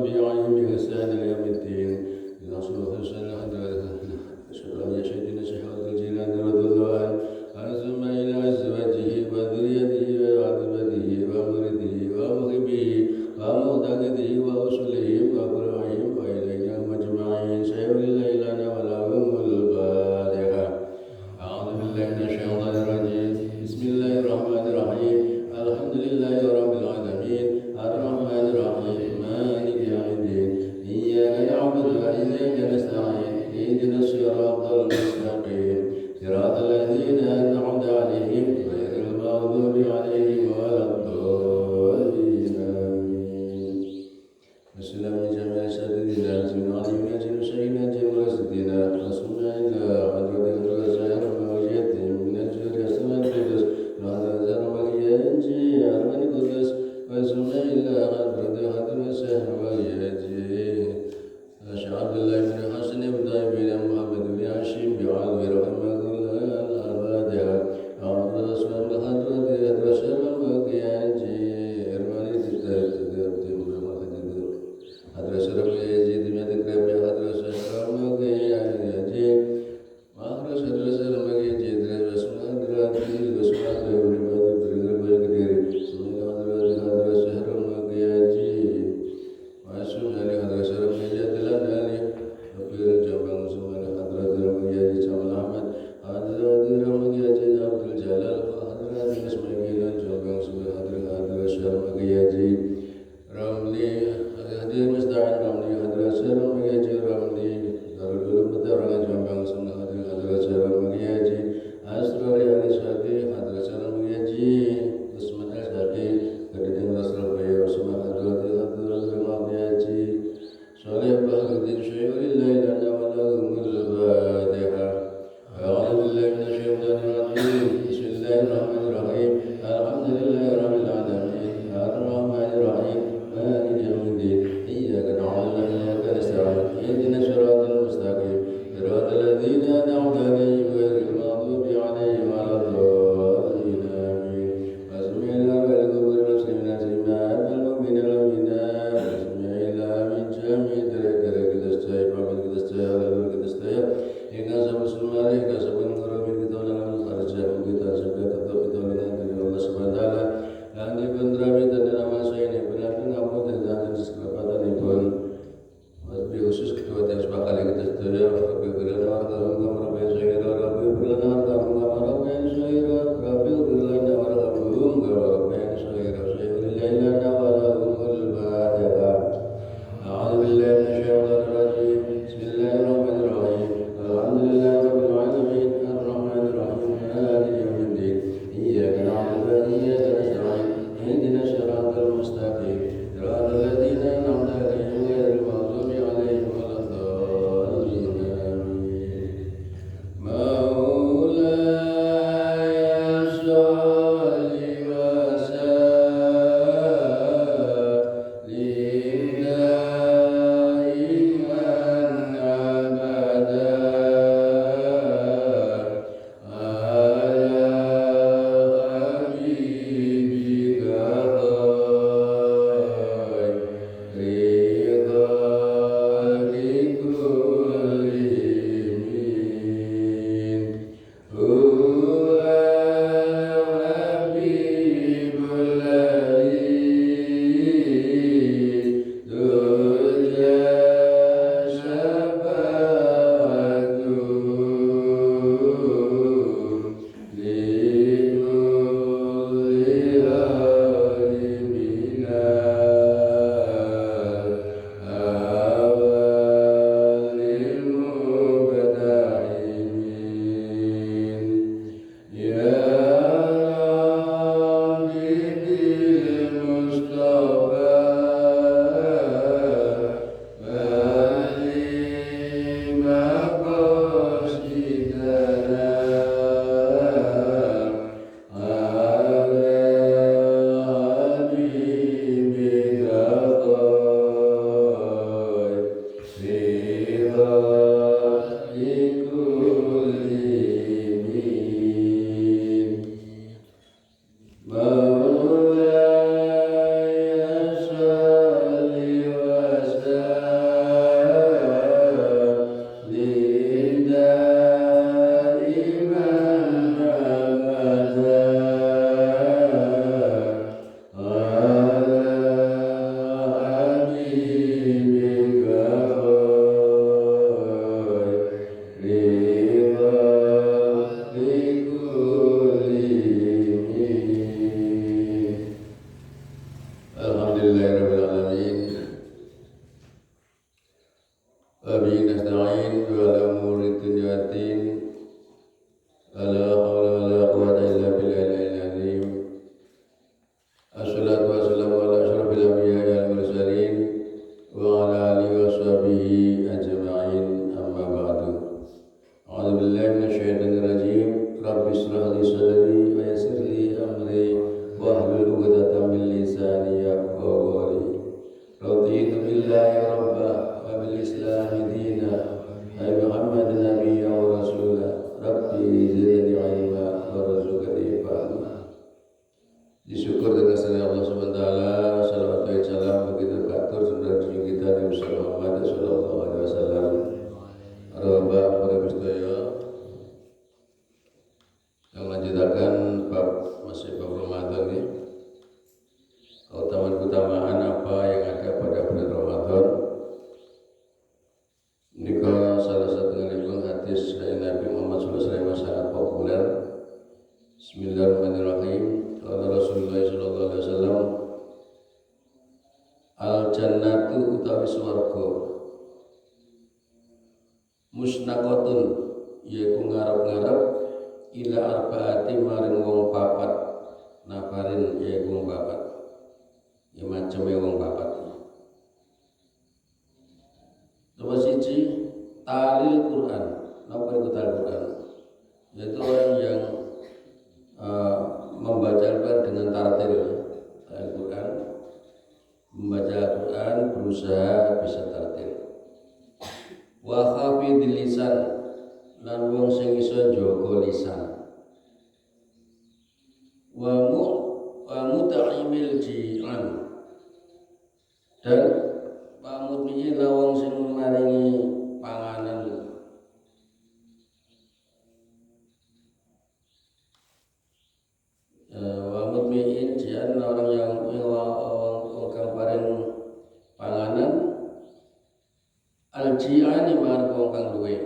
وتابعين بإحسان إلى يوم الدين. اللهم صل وسلم على أشهد أن لا شهيد شيخ الجيلاني رضي الله عنه ثم إلى أزواجه وذريته وعظمته ومرده ومحبه ومعتقده ورسله وفروعهم وإلينا أجمعين سير الليل ولهم الفاتحة. أعوذ بالله من الشيطان الرجيم. بسم الله الرحمن الرحيم. الحمد لله رب العالمين الرحمن الرحيم مالك يوم الدين إياك نعبد وإياك نستعين اهدنا الصراط المستقيم صراط الذين أنعمت عليهم غير المغضوب عليهم ولا الضالين آمين. وسلام جميع سيدنا من علينا جل سيدنا جل رسدنا رسولنا إلى حضرة الرسائل وموجات من الجود السماء القدس هذا زر ولياتي أرمن القدس وسمع إلى حضرة الرسائل ولياتي أشهد الله من حسن بن محمد بن هاشم بعلو رحمة الله الأبدا أعوذ رسول حضرة الرسائل ولياتي أرمن حضرة سرم يزيد من ذكر حضرة سرم يزيد حضرة سرم يزيد رسول حضرة رسول أجمعين وعلى أمور الدنيا والدين ولا حول ولا قوة إلا بالله العظيم. الصلاة والسلام على أشرف الأنبياء والمرسلين وعلى آله وصحبه أجمعين أما بعد. أعوذ بالله من الشيطان الرجيم. رب اشرح لي صدري ويسر لي أمري واحلل عقدة من لساني يفقهوا قولي. رضيت بالله ربا وبالإسلام دينا وبمحمد نبيا ورسولا. Rabbi zidni ilma warzuqni fahma. Disyukur dengan senang Allah SWT. Salawat dan salam bagi terbatur saudara junjungan kita Nabi Muhammad sallallahu alaihi wasallam. Arwah para Gustoyo yang melanjutkan bab masih bab Ramadan ini. Keutamaan apa yang ada pada bulan Ramadan. Ini salah satu hadis dari Nabi Muhammad SAW sangat populer. Bismillahirrahmanirrahim. Kata Rasulullah SAW, al-jannatu utawi swarga musnaqatun yaiku ngarep-ngarep ila arbaati maring wong papat nafarin yaiku wong papat ya maceme wong papat. Nomor siji talil Quran. Apa itu talil Quran? Yaitu orang yang membaca Al-Quran dengan tartil. Talil Quran, membaca Al-Quran berusaha bisa tartil. Wa khafidil lisan, lan wong sing iso njaga lisan. Wa muta'imil ji'an, dan pamutmihi lawang sing maringi panganan. Wa mutmiin jian orang yang kang paring panganan. Al ji'ani mar wong kang duwe.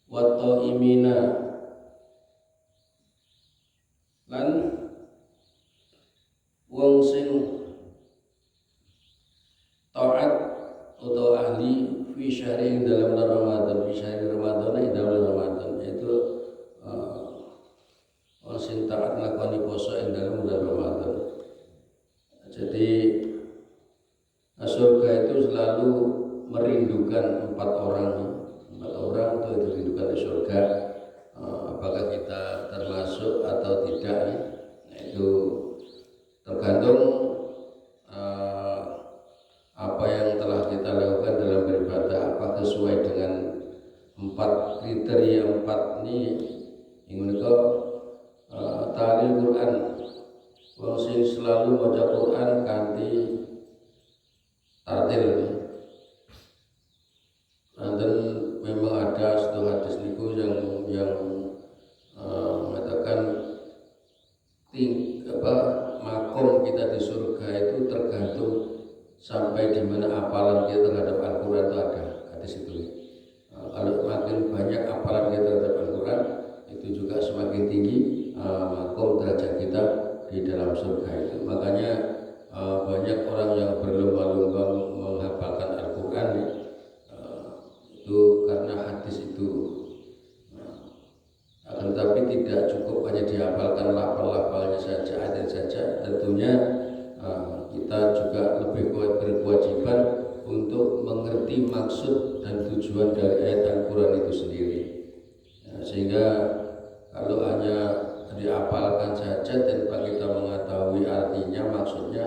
Wa ta'imina, lan wong sing taat atau ahli fi syahri dalam bulan Ramadan, fi syahri Ramadan dalam bulan Ramadan, yaitu orang sing taat lakoni puasa dalam bulan Ramadan. Jadi surga itu selalu merindukan empat orang itu dirindukan di surga. Apakah kita termasuk atau tidak, nah, itu tergantung apa yang telah kita lakukan dalam beribadah, apa sesuai dengan empat kriteria empat ini. Ingin kau talil Quran, wong sing selalu baca Quran kanthi tartil. Dan memang ada satu hadis niku yang mengatakan makom kita di surga itu tergantung sampai di mana hafalan kita terhadap Al-Quran itu ada hadis itu. Kalau makin banyak hafalan kita terhadap Al-Quran, itu juga semakin tinggi makom derajat kita di dalam surga itu. Makanya banyak orang yang berlomba-lomba menghafalkan Al-Quran itu karena hadis itu. Akan tetapi tidak cukup hanya dihafalkan lafal-lafalnya saja, ayat saja. Tentunya kita juga lebih berkewajiban untuk mengerti maksud dan tujuan dari ayat Al-Quran itu sendiri. Sehingga kalau hanya dihafalkan saja tanpa kita mengetahui artinya, maksudnya,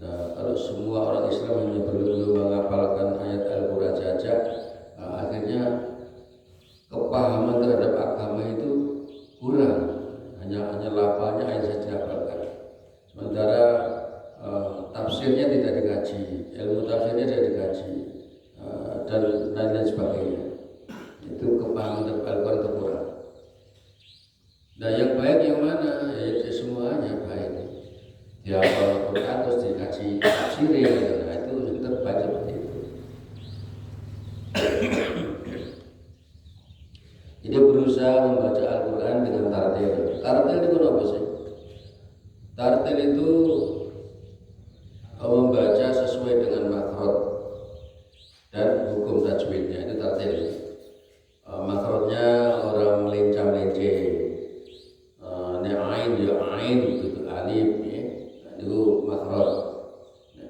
nah, kalau semua orang Islam hanya perlu menghafalkan ayat Al-Quran saja, akhirnya kepahaman terhadap agama itu kurang. Hanya lafalnya ayat saja dihafalkan. Sementara tafsirnya tidak dikaji, ilmu tafsirnya tidak dikaji, dan lain-lain sebagainya. Itu kepahaman terhadap Al-Quran itu kurang. Nah, yang baik yang mana? Ya semuanya baik. Ya kalau Quran terus dikaji tafsirnya, nah itu yang terbaik seperti itu. Jadi berusaha membaca Al-Quran dengan tartil. Tartil itu apa sih? Tartil itu membaca sesuai dengan makhraj dan hukum tajwidnya. Itu tartil. Makhrajnya orang melencang-melenceng. Ain ya ain itu alif ya. Itu makhraj.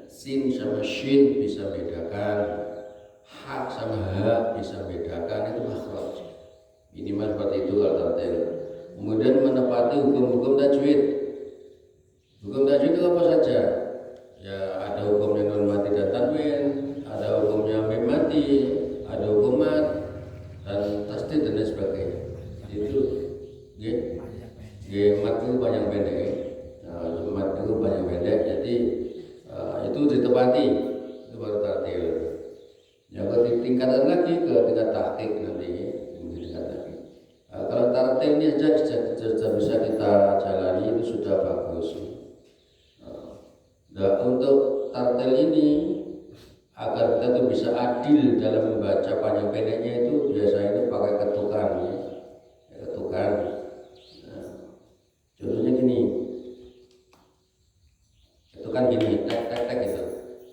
Sin sama shin bisa bedakan, ha sama ha bisa bedakan, itu makhraj. Minimal seperti itu kalau tartil. Kemudian menepati hukum-hukum tajwid. Hukum tajwid itu apa saja? Ya ada hukumnya nun mati dan tanwin, ada hukumnya mim mati, ada hukum mat dan tasdid dan lain sebagainya. Itu mat itu panjang pendek. Mat itu panjang pendek. Jadi itu ditepati, itu baru tartil. Ya ke tingkatan lagi ke tingkat tahqiq nanti tingkat lagi. Kalau tartil ini saja bisa kita jalani itu sudah bagus. Nah, untuk tartil ini agar kita tuh bisa adil dalam membaca panjang pendeknya itu biasanya itu pakai ketukan ya. Ketukan. Nah, contohnya gini. Ketukan gini, tek gitu.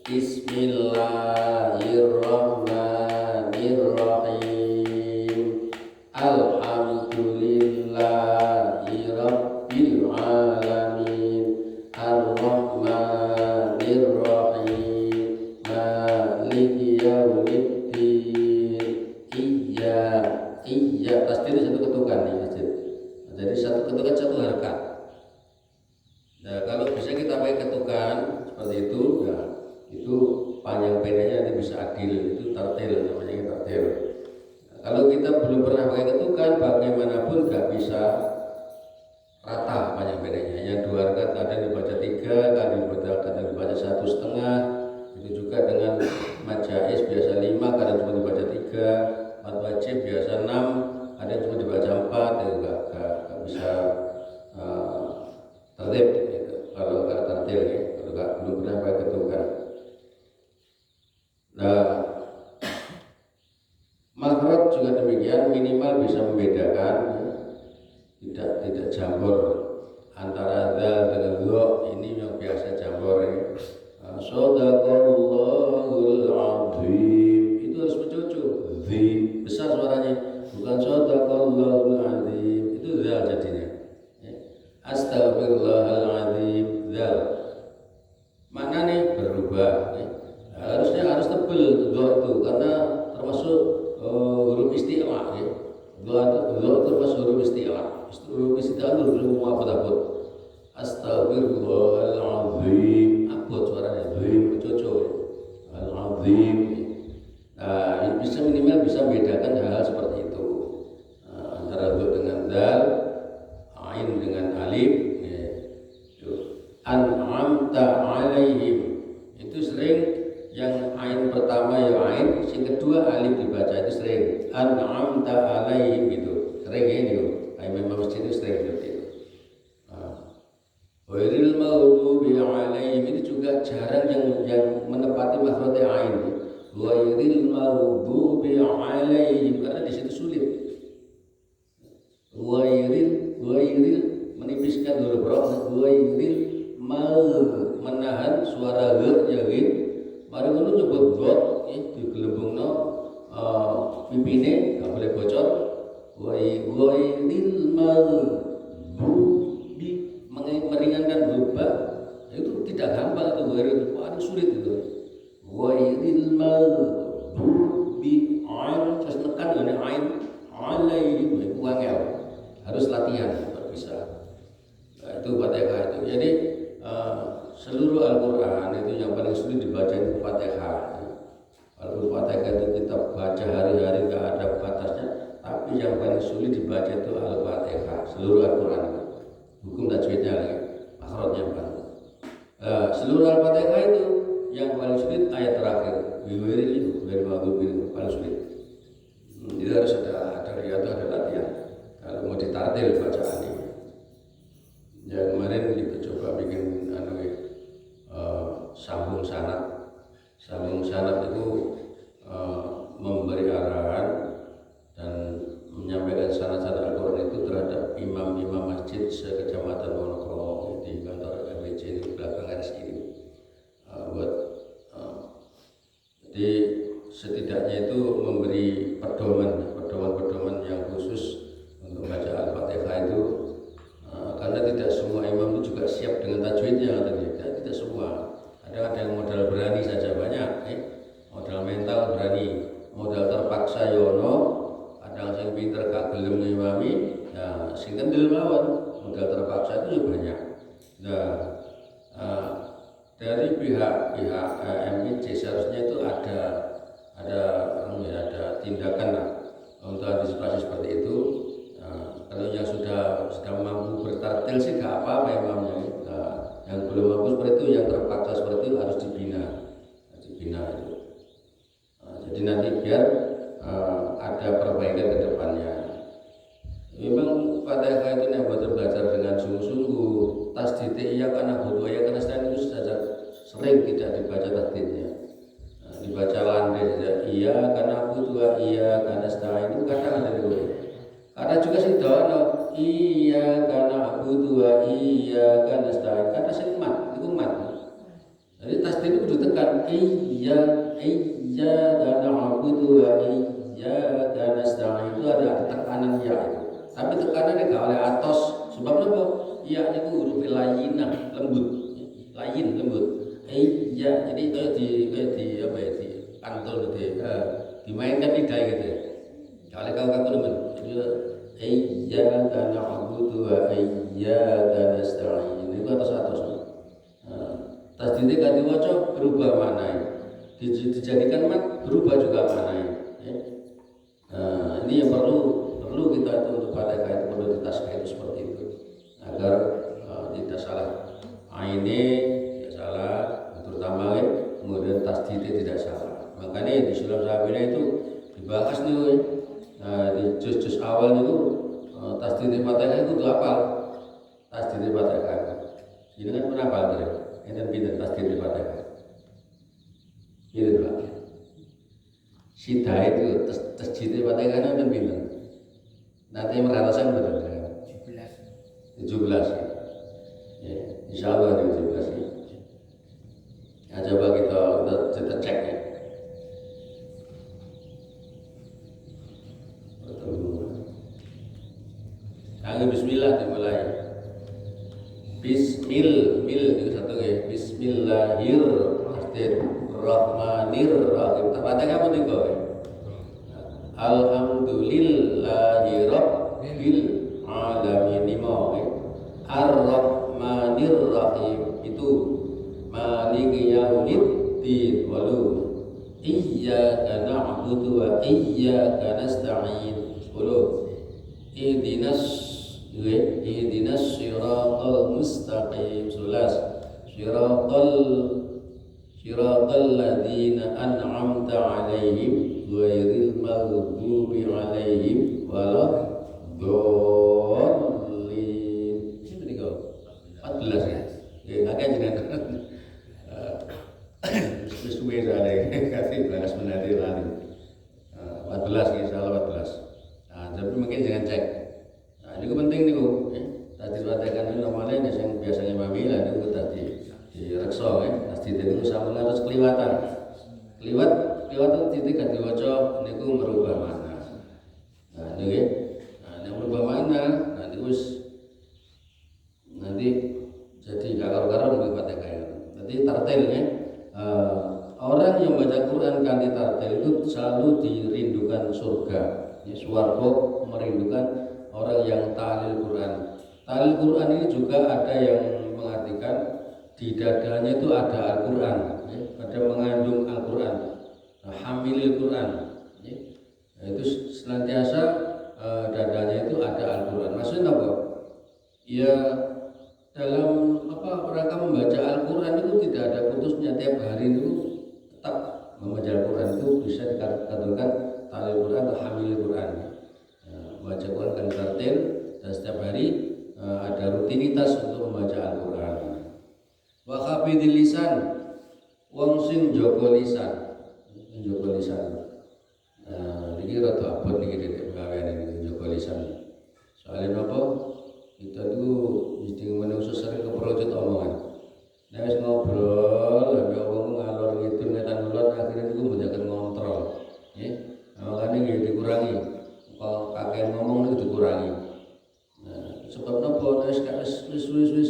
Bismillahirrahmanirrahim. Alhamdulillahi rabbil alamin. Ar-Rahmanir-Rahim. Maliki yaumiddin. Iya. Pasti itu satu ketukan nih, jadi satu ketukan satu harakat. Nah, kalau bisa kita pakai ketukan seperti itu, ya itu panjang pendeknya nanti bisa adil, itu tartil namanya tartil. Nah, kalau kita belum pernah pakai ketukan, bagaimanapun nggak bisa rata panjang pendeknya. Yang 2 rakaat kadang dibaca 3, kadang dibaca 1,5. Itu juga dengan majais biasa 5, kadang cuma dibaca 3. Mat wajib biasa 6, kadang cuma dibaca 4. Itu nggak bisa tertib gitu. Kalau nggak tartil ya, kalau nggak belum pernah pakai ketukan. Nah, makhraj juga demikian, minimal bisa membedakan ya. Tidak jambor antara dzal dengan dha, ini yang biasa jambor ya. Shadaqallahul azim, itu harus mencucu besar suaranya, bukan shadaqallahul azim, itu dzal jadinya. Astagfirullahaladzim, dzal maknanya berubah ya. Harus tebel dha itu karena termasuk huruf isti'la ya. Dha termasuk huruf isti'la. Huruf isti'la itu huruf mu'abad. Astagfirullahaladzim, abot suaranya, dzim cocok ya. Al-azim. Nah, minimal bisa membedakan hal seperti itu. Antara dha dengan dzal, ain dengan alif ya. An'amta alaihim, itu sering yang ain pertama ya ain, yang kedua alif dibaca, itu sering an'amta alaihim gitu, sering ya itu. Imam masjid itu sering seperti itu. Ghairil maghdubi alaihim, itu juga jarang yang menepati makhraj ain. Ghairil maghdubi alaihim, karena di situ sulit. Ghairil menipiskan huruf ra, ghairil menahan suara g yakin. Mari ngono nyebut dot ya digelembungno pipine enggak boleh bocor. Ghairil maghdubi meringankan huruf ba, itu tidak gampang itu ghairil, paling sulit itu. Ghairil maghdubi ain terus tekan dengan ain alaihim itu angel. Harus latihan untuk bisa. Nah, itu Fatihah itu. Jadi seluruh Al-Quran itu yang paling sulit dibaca itu Fatihah. Al-Fatihah itu kita baca hari-hari nggak ada batasnya, tapi yang paling sulit dibaca itu Al-Fatihah. Seluruh Al-Quran itu. Hukum tajwidnya lagi, makhrajnya bukan. Seluruh Al-Fatihah itu yang paling sulit ayat terakhir. Biwiril itu, paling sulit. Itu harus ada riyadhah, ada latihan. Kalau mau ditartil bacaan ini. Ya kemarin kita coba bikin sambung sanad itu memberi arahan dan menyampaikan sanad-sanad Al-Quran itu terhadap imam-imam masjid sekecamatan Wonokromo di kantor RWC di belakang RSI ini. Jadi setidaknya itu memberi pedoman yang khusus untuk baca Al-Fatihah itu, karena tidak semua imam itu juga siap dengan tajwidnya tadi. Tidak semua. Ada yang modal berani saja banyak, modal mental berani, modal terpaksa yono, ada yang pinter gak gelem ngimami, nah sing kendel mawon, modal terpaksa itu juga banyak. Nah, dari pihak MIC seharusnya itu ada tindakan lah untuk antisipasi seperti itu. Kalau yang sudah mampu bertartil sih gak apa-apa imamnya. Yang belum mampu seperti itu, yang terpaksa seperti itu harus dibina itu. Jadi nanti biar ada perbaikan ke depannya. Memang Fatihah itu yang belajar dengan sungguh-sungguh. Tasdid iya karena butuh iya karena selain itu saja sering tidak dibaca tasdidnya. Dibaca landai saja iya karena butuh iya karena selain itu kadang ada dulu. Ada juga sih doa iya karena butuh iya karena selain kata sing mat itu mat. Jadi tasdid itu ditekan iya karena butuh iya karena selain itu ada tekanan ya itu. Tapi tekanannya gak oleh atos. Sebab apa? Iya itu huruf layinah, lembut. Iya, jadi kayak di apa ya, di kantor gitu ya, dimainkan lidah gitu ya. Kalau kamu teman, jadi iya karena aku tua, iya karena nasta'in itu atas. Tasdid kan diwaca berubah maknanya, dijadikan mat berubah juga maknanya. Ini yang perlu kita itu untuk Fatihah itu perlu ditasbih itu seperti itu agar tidak salah aine tidak salah, terutama kemudian tasdidnya tidak salah. Makanya di Sulam Sabina itu dibahas nih di juz-juz awal itu tasdid Fatihah itu hafal tasdid Fatihah. Ini kan pernah hafal ya, ini kan pinter tasdid Fatihah gitu Pak. Sida itu tasdid Fatihah kan pinter. Nanti meratasan betul ya. 17 ya. Insya Allah 17 ya. Nah, coba kita cek ya. Bismillah dimulai. Mil itu satu ya. Bismillahirrahmanirrahim. Tepatnya kamu tiga ya. Alhamdulillahi rabbil alamin. Ar-Rahmanir-Rahim itu Maliki yaumiddin walu. Iyyaka na'budu wa iyyaka nasta'in. 10. Ihdinas siratal mustaqim. 11. Siratal ladzina an'amta 'alaihim ghairil maghdubi 'alaihim waladdallin. 14 ya. Agak jenengan. Suwe soalnya kasih bahas menari lari. 14 insyaallah 14. Nah, tapi mungkin jangan cek. Nah, ini penting nih Bu. Tadi sampaikan ini normalnya yang biasanya mamila itu tadi di rekso ya. Pasti itu sama harus keliwatan. Keliwatan titik kan diwaca niku merubah makna. Nah, ini ya. Nah, yang merubah makna nanti jadi karo-karo lebih pada kayak. Nanti tartilnya orang yang baca Quran kanthi tartil itu selalu dirindukan surga. Ya, swarga merindukan orang yang tahlil Quran. Tahlil Quran ini juga ada yang mengartikan di dadanya itu ada Al-Quran, ya, ada mengandung Al-Quran, hamilil Quran. Ya. Nah, itu senantiasa dadanya itu ada Al-Quran. Maksudnya apa? Ya dalam rangka membaca Al-Quran itu tidak ada putusnya, tiap hari itu tetap membaca Al-Quran itu bisa dikatakan tahlil Quran atau hamil Quran. Membaca Quran kan tartil dan setiap hari ada rutinitas untuk membaca Al-Quran. Wa khafidil lisan, wong sing jaga lisan. Niki rada abot niki dek gawean iki jaga lisan. Soalnya napa? Kita itu mesti menungso sering keperluan omongan. Nek wis ngobrol, lha wong ngalor ngidul ngetan ulun akhirnya niku mboten ngontrol.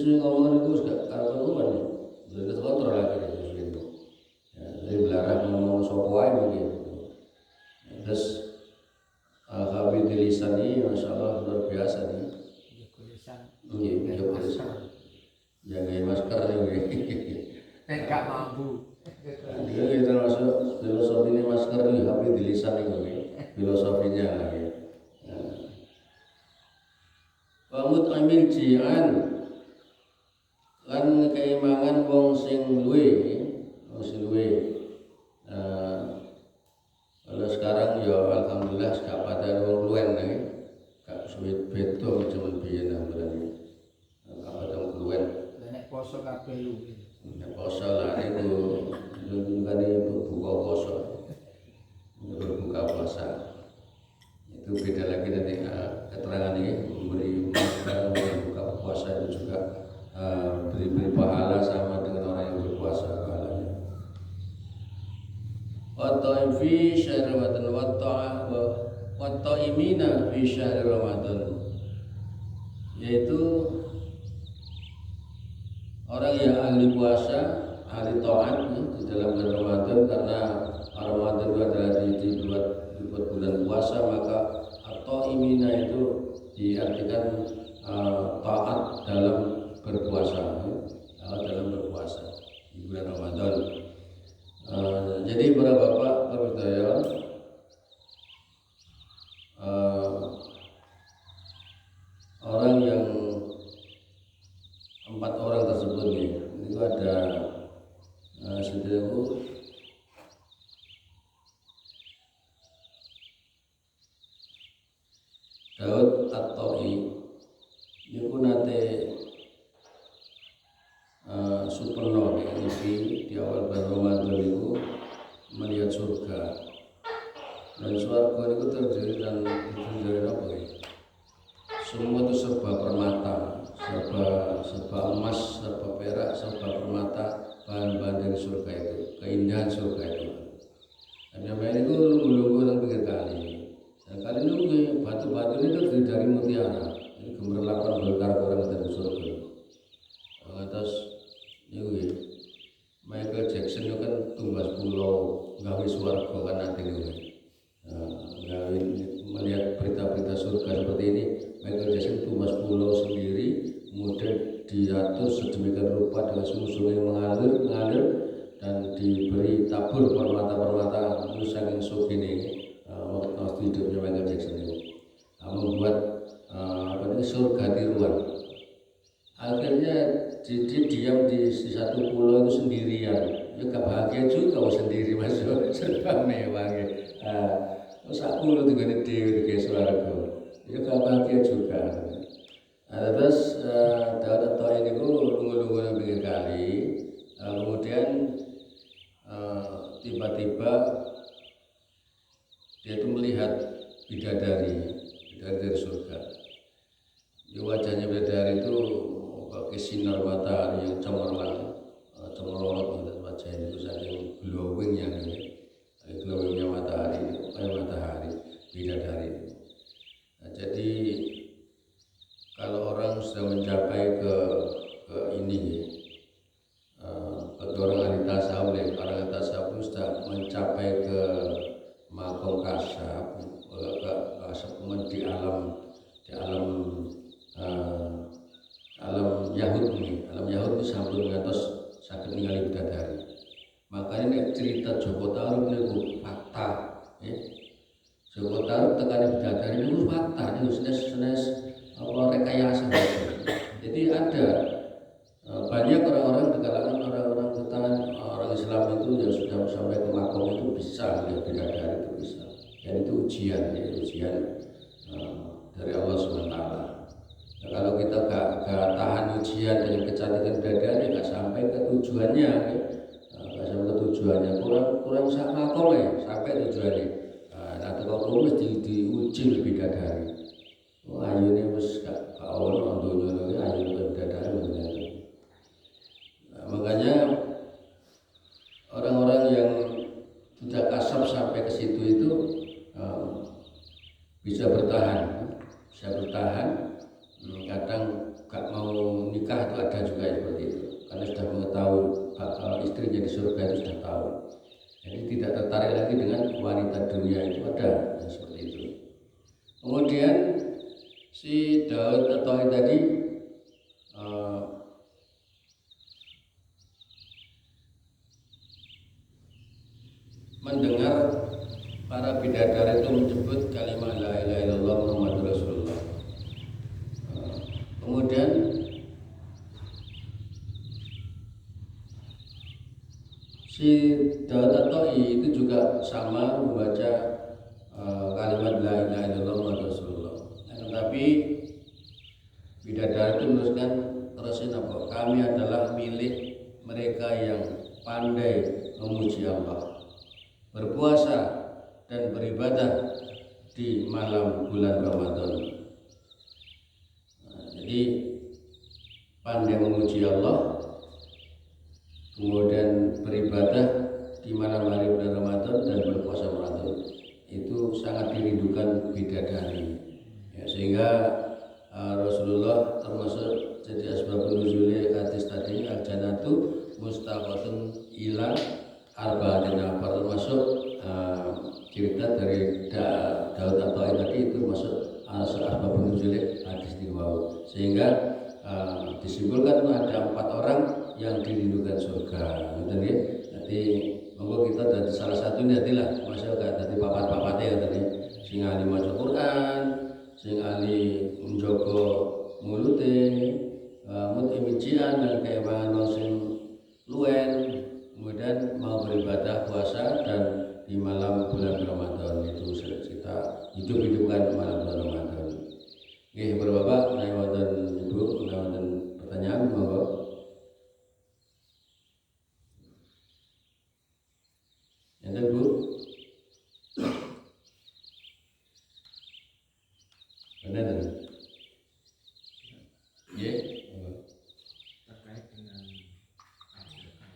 sesuai ngomongan itu gak karuan nih. Jadi kontrol lagi sesuai itu. Ya, jadi belarang ngomong sopo ae begitu. Ya, terus habib di lisan ini masya Allah luar biasa nih. Iya, jaga masker nih. Enggak mampu. Dia kita masuk filosofi ini masker nih habib di lisan ini, filosofinya lagi. Pamut amil jian lan keimangan wong sing luwe. Kalau sekarang ya alhamdulillah gak pada wong luwen nih, gak suwit beto cuman biyen berani. Gak pada wong luwen. Nek poso kabeh luwe. Nek poso lah itu bukan itu buka poso. Berbuka puasa. Itu beda lagi nanti keterangan ini memberi buka puasa itu juga beri pahala sama dengan orang yang berpuasa pahalanya. Wa fi syahr Ramadan wa ta'imina fi syahr Ramadan, yaitu orang yang ahli puasa, ahli taat di dalam bulan Ramadan, karena Ramadan itu adalah dibuat bulan puasa, maka at-ta'imina itu diartikan taat dalam berpuasa, dalam berpuasa di bulan Ramadan. Jadi para bapak berdaya, orang yang 4 orang tersebut nih, itu ada saudaraku Daud At-Ta'i niku nate superno di awal bulan Ramadan itu melihat surga, dan surga itu terdiri dari apa ya? Semua itu serba permata, serba emas, serba perak, serba permata, bahan-bahan dari surga itu, keindahan surga itu. Dan yang lain itu nunggu-nunggu dan pinggir kali. Dan kali ini batu-batu ini terdiri dari mutiara. Ini gemerlapan berkar orang dari surga. Atas ini Michael Jackson itu kan tumbas pulau gawe swarga kan nanti ini. Gawe melihat berita-berita surga seperti ini, Michael Jackson tumbas pulau sendiri, kemudian diatur sedemikian rupa dengan sungai mengalir dan diberi tabur permata-permata saking sugih waktu hidupnya Michael Jackson itu, membuat surga tiruan. Akhirnya dia diam di satu pulau itu sendirian. Ya gak bahagia juga sendiri masuk serba mewah gitu. Sak pulau juga dewi kayak suaraku. Ya gak bahagia juga. Terus Daud At-Ta'i ini nunggu-nunggu yang pinggir kali. Kemudian tiba-tiba dia itu melihat bidadari dari surga. Di wajahnya bidadari itu pakai sinar matahari yang cemerlang, cemerlot wajahnya itu saking glowingnya glowingnya matahari bidadari. Nah, jadi kalau orang sudah mencapai ke ini bagi orang ahli tasawuf, orang ahli tasawuf sudah mencapai ke makom kasab, di alam Yahud ini. Alam Yahud itu sampai mengatas sakit ningali bidadari. Makanya nek cerita Joko Tarub niku fakta, ya. Joko Tarub tekane bidadari niku fakta, niku senes apa rekayasa. Jadi ada banyak orang-orang di kalangan orang-orang ketangan orang Islam itu yang sudah sampai ke makom itu bisa melihat bidadari, itu bisa. Dan itu ujian dari Allah SWT. Nah, kalau kita gak tahan ujian dengan kecantikan bidadari, gak sampai ke tujuannya, gak sampai ke tujuannya, kurang sama makom sampai tujuannya. Nah, kalau mesti diuji lebih bidadari. Ayu ini wis gak ono dunya iki ayu bidadari bener. Makanya orang-orang yang tidak kasab sampai ke situ itu bisa bertahan. Kadang gak mau nikah itu ada juga seperti itu, karena sudah mengetahui bakal istrinya di surga itu sudah tahu, jadi tidak tertarik lagi dengan wanita dunia itu ada seperti itu. Kemudian si Daud atau tadi mendengar para bidadari itu menyebut kalimat la ilaha illallah Muhammadur Rasulullah. Kemudian si Daud At-Tha'i itu juga sama membaca kalimat la ilaha illallah Muhammadur Rasulullah. Tetapi bidadari itu meneruskan terusin apa? Kami adalah milik mereka yang pandai memuji Allah, berpuasa dan beribadah di malam bulan Ramadan. Jadi pandai memuji Allah, kemudian beribadah di malam hari bulan Ramadan dan berpuasa Ramadan, itu sangat dirindukan bidadari. Ya, sehingga Rasulullah termasuk jadi asbabun nuzuli hadis tadi, al-jannatu mustaqatun ila arba'atin nafar, termasuk cerita dari Daud At-Tha'i tadi itu masuk asbabun nuzuli hadis di bawah, sehingga disimpulkan ada 4 orang yang dirindukan surga. Betul ya? Nanti monggo kita dari salah satunya adalah masuk ke dari papat-papatnya tadi, sing ahli maca Quran, sing ahli menjaga mulute, mutian dan keemangan sing luen, kemudian mau beribadah puasa dan di malam bulan Ramadan itu kita hidup-hidupkan malam bulan Ramadan. Oke, Bapak, Bapak dan Ibu, dan pertanyaan monggo. Yang Bu, benar kan? Ya, terkait dengan Al-Quran.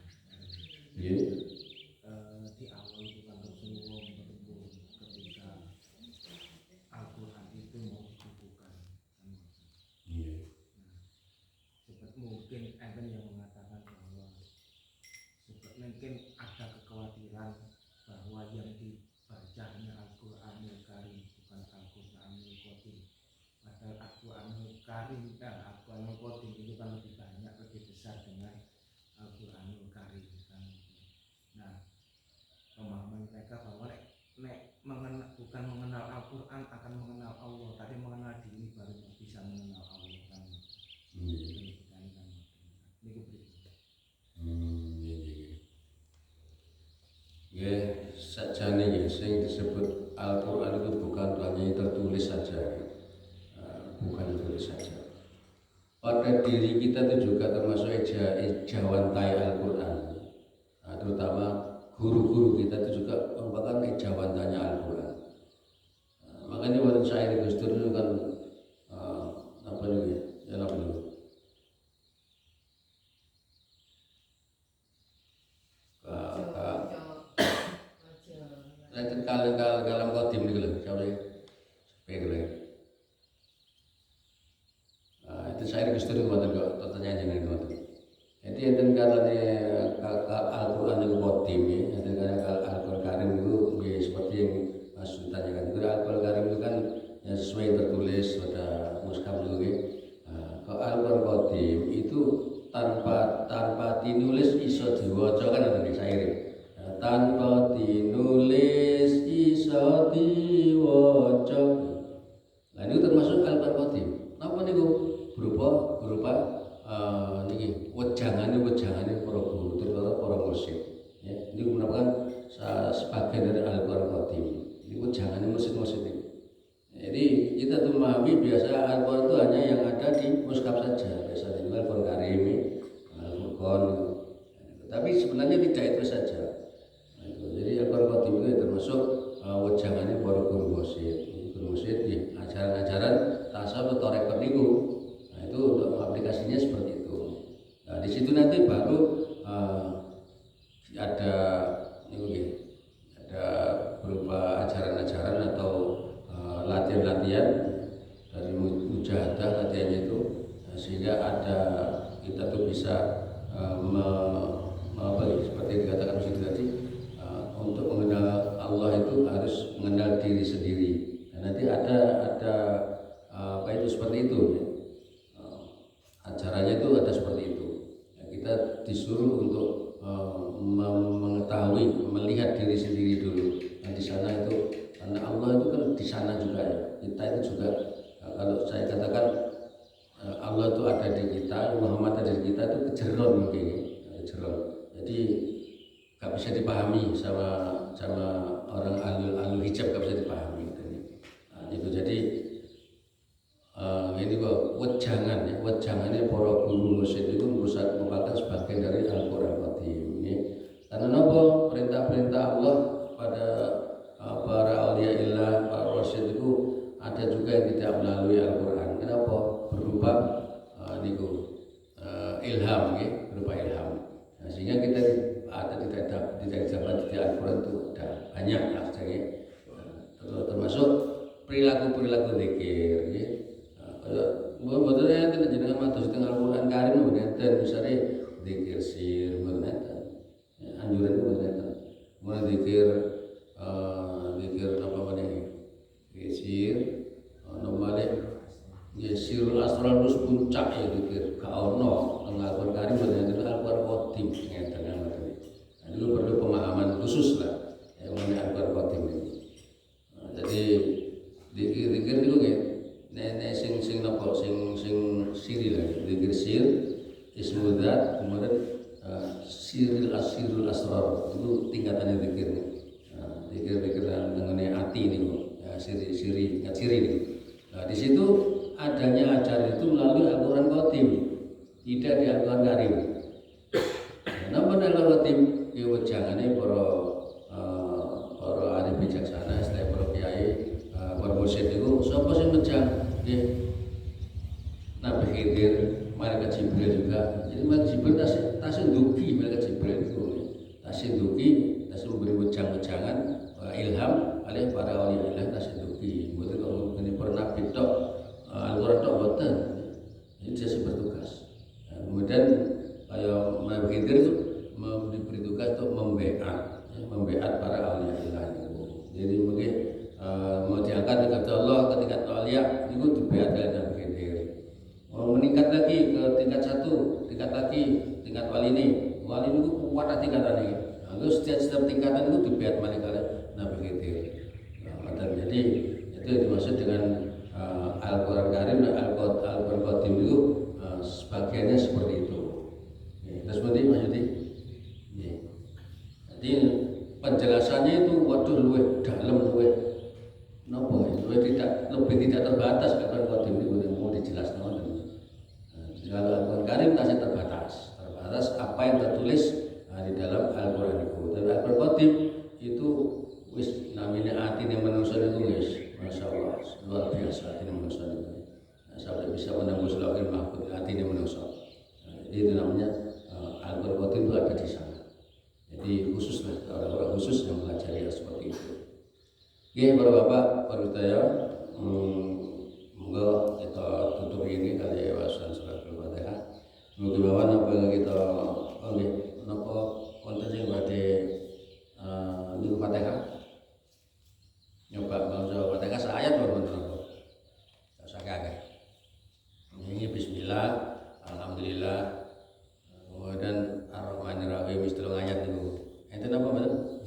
ya. Di awal bulan Rasulullah menyebut ketika Al-Quran itu mau dikukuhkan. Iya. Seperti mungkin ada yang mengatakan bahwa mungkin ada kekhawatiran bahwa yang dibaca hanya Al-Quranul Karim, bukan Al-Quranul Qadim. Padahal Al-Quranul Karim dan Al-Quranul Qadim itu kan lebih banyak, lebih besar dengan Al-Quranul Karim kan. Nah, pemahaman mereka bahwa bukan mengenal Al-Quran akan mengenal Allah, tapi mengenal diri baru bisa mengenal Allah kan. Ini ya, sajane ya, sing disebut Al-Quran itu bukan hanya tertulis saja, bukan tertulis saja. Pada diri kita itu juga termasuk ejawantai Al-Quran, terutama guru-guru kita itu juga merupakan ejawantanya Al-Quran. Makanya waktu saya di Gus Dur itu kan apa nih ya, apa nih? Kalam kodim itu loh, siapa sih? Sepeda loh. Itu saya Gus Dur itu kok pertanyaan jangan itu. Jadi itu katanya Al-Quran itu kodim ya, itu katanya Al-Quran Karim itu ya, seperti yang Mas tanyakan itu Al-Quran Karim itu kan ya, sesuai tertulis pada mushaf itu ya. Kalau Al-Quran kodim itu tanpa dinulis iso diwaca kan ada di syair. Tanpa dinulis iso diwaca. Nah ini termasuk Al-Quran Qadim. Napa niku berupa niki wejangane para guru terutama para mursyid. Ya, ini merupakan sebagian dari Al-Quran Qadim. Ini wejangane mursyid-mursyid ini. Jadi kita tuh memahami biasa Al-Quran itu hanya yang ada di mushaf saja. Biasanya itu Al-Quran Karim, Al-Furqan. Tapi sebenarnya tidak itu saja. Jadi Al-Quran Qadim itu termasuk wejangannya para guru mursyid ya, ajaran-ajaran tasawuf atau rekod niku. Nah itu untuk aplikasinya seperti itu. Nah di situ nanti baru ada berupa ajaran-ajaran atau latihan-latihan dari mujahadah latihannya itu. sehingga kita tuh bisa seperti dikatakan Ustaz tadi, untuk mengenal Allah itu harus mengenal diri sendiri. Dan nanti ada apa itu seperti itu ya. Acaranya itu ada seperti itu. Ya, kita disuruh untuk mengetahui, melihat diri sendiri dulu. Dan di sana itu, karena Allah itu kan di sana juga ya. Kita itu juga, kalau saya katakan Allah itu ada di kita, Muhammad ada di kita, itu kejeron mungkin, kejeron. Jadi gak bisa dipahami sama orang alul hijab, gak bisa dipahami. Nah, itu jadi ini kok wejangannya para guru mursyid itu merupakan sebagian dari Al-Qur'an Karim ini. Karena nopo perintah-perintah Allah pada para auliaillah, para rasyid itu ada juga yang tidak melalui Al-Qur'an. Kenapa? Berupa ilham ya, berupa ilham. Nah, sehingga kita tidak dapat di Al-Qur'an itu ada banyak lah saya. Termasuk perilaku zikir ya. Betulnya tidak jenengan matos tengah Al-Qur'an Karim dan misalnya zikir sir meneten, anjuran itu meneten, mulai zikir apa namanya zikir normalnya sirul asrar terus puncak ya zikir kaono tengah Al-Qur'an Karim meneten Al-Qur'an Qadim meneten namanya. Nah, itu perlu pemahaman khusus lah yang mengenai Al-Qur'an Qadim ini. Jadi zikir itu kayak nenek sing napa sing siri lah, zikir sir ismu dzat, kemudian sirul asrar itu tingkatannya zikir. Zikir mengenai hati ini kok, ya, siri ini. Nah, di situ adanya ajaran itu melalui Al-Qur'an Qadim, tidak di Al-Qur'an Karim. Napa Al-Qur'an Qadim? Ya wejangane para ahli bijaksana, istilah para kiai, para mursyid itu sapa sing mejang? Ya, Nabi Khidir, malaikat Jibril juga. Jadi malaikat Jibril tasih duki, malaikat Jibril itu tasih duki, tasih memberi wejang-wejangan ilham oleh para wali Allah tasih duki. Mboten kalau ini pernah tok Al-Qur'an tok mboten. Ini dia bertugas. Nah, kemudian kayak Nabi Khidir itu diberi tugas untuk membeat para wali Allah itu. Jadi mungkin mau diangkat dekat Allah ke tingkat aulia itu dibeat oleh Nabi Khidir. Mau meningkat lagi ke tingkat 1, tingkat wali ini itu kuat tingkatan ini. Lalu setiap tingkatan itu dibeat oleh Nabi Khidir. Nah, jadi itu dimaksud dengan Al-Qur'an Karim dan Al-Qur'an Qadim itu sebagiannya seperti itu. Terus seperti maksudnya. Jadi penjelasannya itu waduh luwih dalam lebih tidak terbatas Al-Qur'an Qadim itu mau dijelaskan. Kalau Al-Qur'an Karim masih terbatas apa yang tertulis di dalam Al-Qur'an itu. Dan Al-Qur'an Qadim itu wis namanya atine manusia itu guys, masya Allah luar biasa atine manusia itu. Sampai bisa menembus lauhul mahfuz atine manusia. Jadi itu namanya Al-Qur'an Qadim itu ada di sana. Jadi khusus lah orang-orang khusus yang mempelajari seperti itu. Oke, para bapak, para budaya, moga kita tutup ini kali wawasan surat Al-Fatihah. Moga bawa napa kita napa konten sing badhe niku Fatihah. Nyoba maca Fatihah seayat baru napa. Sakake. Ini bismillah, alhamdulillah. Kemudian Ar-Rahmanir-Rahim setelah ayat itu. Enten apa mboten?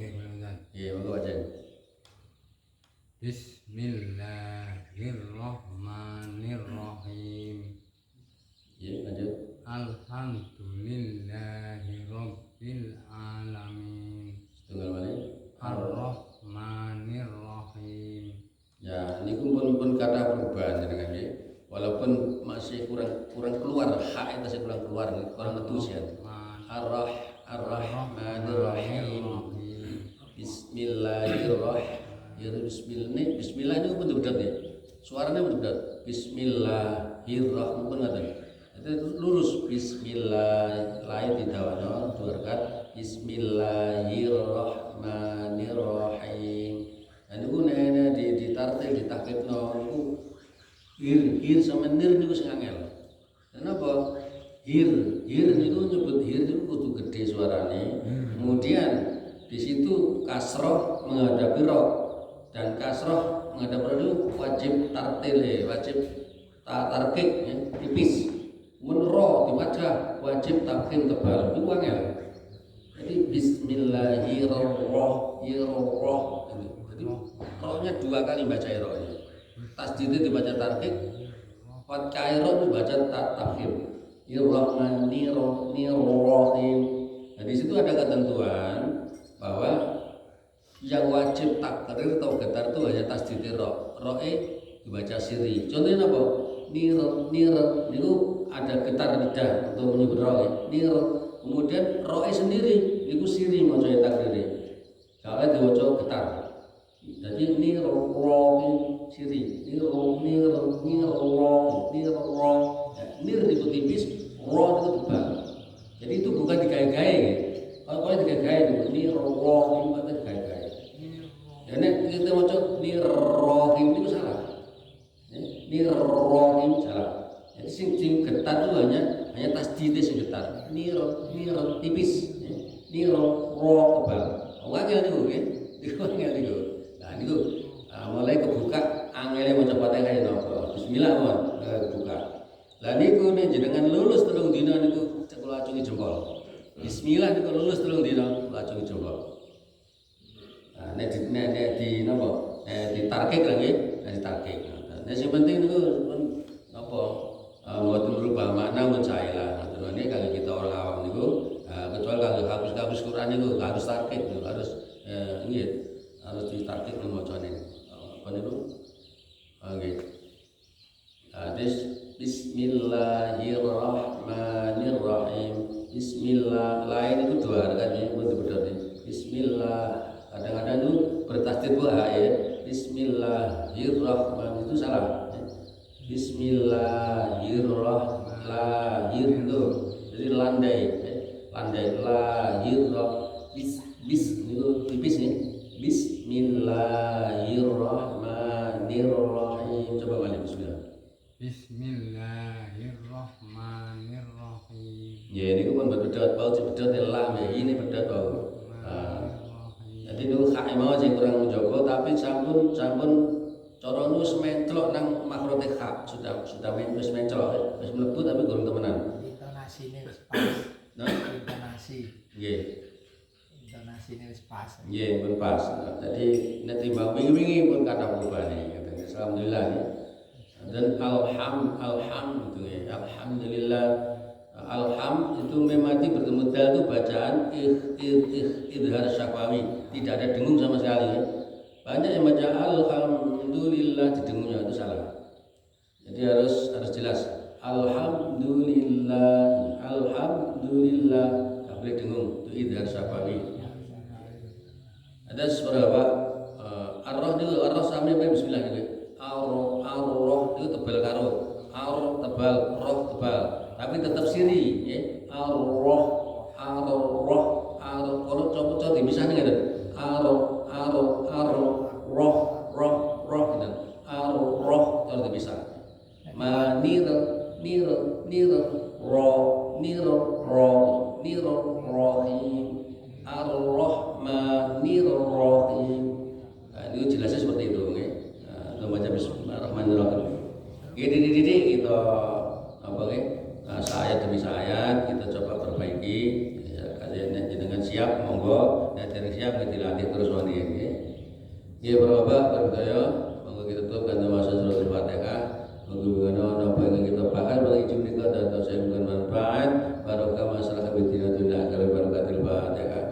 Iya, monggo baca. Bismillahirrahmanirrahim. Iya, lanjut. Alhamdulillahirabbil alamin. Setunggal balik. Ar-Rahmanirrahim. Ya, ini pun kata perubahan jenengan nggih. Walaupun masih kurang keluar hak itu masih kurang keluar ngetusian. Ar-Rahmanir-Rahim. Bismillahirrahmanirrahim. Bismillah ini pun betul ya. Suaranya betul. Bismillahirrahmanirrahim. Itu lurus. Bismillah lain didawano dua rakaat. Bismillahirrahmanirrahim. Dan itu nene ditartil ditahqiqno niku ir sama nir niku sing angel. Kenapa? Hir itu nyebut hir itu kudu gede suarane. Kemudian di situ kasroh menghadapi roh dan kasroh menghadapi roh itu wajib tartil, wajib tarkik ya, tipis. Menro di wajah wajib takhim tebal. Itu angel. Jadi Bismillahirrahmanirrahim. Jadi rohnya 2 kali baca rohnya. Tasdidnya dibaca tarkik, fathah roh dibaca takhim. Irrahmanirrahim. Nah, di situ ada ketentuan bahwa yang wajib takrir atau getar itu hanya tasdid roh. Roe dibaca siri. Contohnya apa? Nir itu ada getar lidah untuk menyebut roe. Nir. Kemudian roe sendiri itu siri maca takrir. Kalau diwaca getar. Jadi nirrohim siri. Nir itu tipis, roh itu tebal. Jadi itu bukan digaya-gaya ya. Kalau digaya-gaya ini rohim itu digaya-gaya. Ya kita baca nirrohim itu salah. Nirrohim salah. Jadi sing getar itu hanya tasdid sing getar. Nir tipis. Roh tebal. Angel niku nggih. Niku angel niku. Nah niku mulai kebuka angele maca Fatihah napa. Bismillah mon buka. Lah niku nek jenengan lulus 3 dina niku kula acungi jempol. Bismillah niku lulus 3 dina kula acungi jempol. Nah nek di napa? Di tarkik lah nggih, di tarkik. Nah sing penting niku napa? Mboten berubah makna mun saelah. Ngoten niku kalau kita orang awam niku kecuali kalau habis Quran niku harus tarkik niku harus nggih harus ditarkik macane. Apa niku? Nggih. Bismillahirrahmanirrahim. Bismillah lain itu 2 harakat ya, pun dibedakan. Bismillah. Kadang-kadang itu bertasdid ya. Bismillahirrahmanirrahim itu salah. Bismillahirrahmanirrahim itu jadi landai lahir bis itu tipis nih. Bismillahirrahmanirrahim. Coba balik bismillah. Bismillahirrahmanirrahim. Ya ini pun berbeda bau berbeda lam ya ini berbeda bau. Jadi itu hak mau sing kurang menjogo tapi sampun cara nu sementlok nang makrote hak sudah wis mencolok wis mlebu tapi gurung temenan. Intonasine wis pas. Nah, intonasi. Nggih. Intonasine wis pas. Nggih, pun pas. Jadi nek timbang wingi-wingi pun kata perubahan katanya. Alhamdulillah ya. Dan alham itu ya. Alhamdulillah. Alham itu memati bertemu dal itu bacaan idhar syafawi, tidak ada dengung sama sekali ya. Banyak yang baca alhamdulillah di dengungnya itu salah. Jadi harus jelas alhamdulillah tak boleh dengung itu idhar syafawi. Ada beberapa arroh itu arroh sama apa bismillah gitu. Arroh itu tebal karo arroh tebal roh tebal tapi tetap siri ya. Arroh kalau coba dipisahkan gitu. Arroh roh gitu. Arroh harus dipisah. Manir rohim Ar-Rahmanir-Rahim. Nah, itu jelasnya seperti itu nggih. Kita baca Bismillahirrahmanirrahim. Didik kita apa nggih? Saya demi saya kita coba perbaiki ya, kalian dengan siap monggo nek dereng siap dilatih terus mandi nggih. Nggih Bapak berdaya monggo kita tutup kanthi maca surah Al-Fatihah. Monggo apa yang kita bahas bagi jumlah dan saya bukan manfaat barokah masalah bidina dunia akhirat barakatil Fatihah.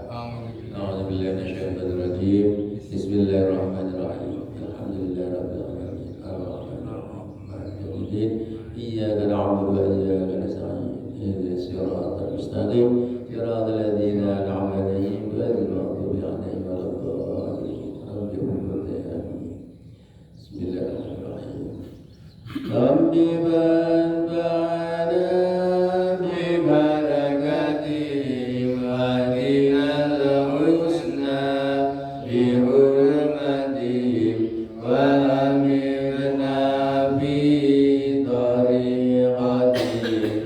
A'udzubillahi minasyaitonir rajim. Bismillahirrahmanirrahim. Alhamdulillahirabbil alamin. Ar-Rahmanir-Rahim. Iyyaka na'budu wa iyyaka nasta'in. Ihdinas siratal mustaqim. Siratal ladzina an'amta 'alaihim ghairil maghdubi 'alaihim waladdallin. Bismillahirrahmanirrahim. Rabbi banfa'na bibarakatihim wa dinal husna bihurmatihim wa amirna bi tariqatihim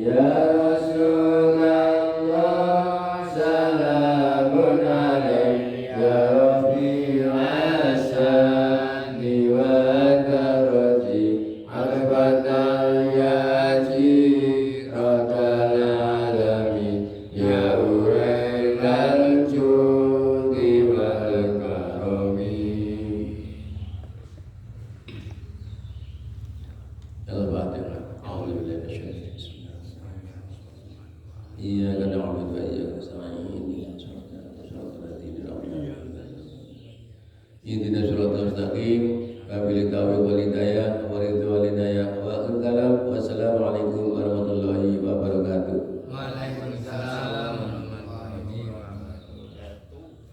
Ya Rasulullah salamun alaika Rabbil asani wa darati akbatal ya jiratal alamin ya uraikal judi wal karami. Al-Fatihah. A'udzu billahi minasyaitonir rajim. Iyyaka na'budu wa iyyaka nasta'in. Ihdinas siratal mustaqim.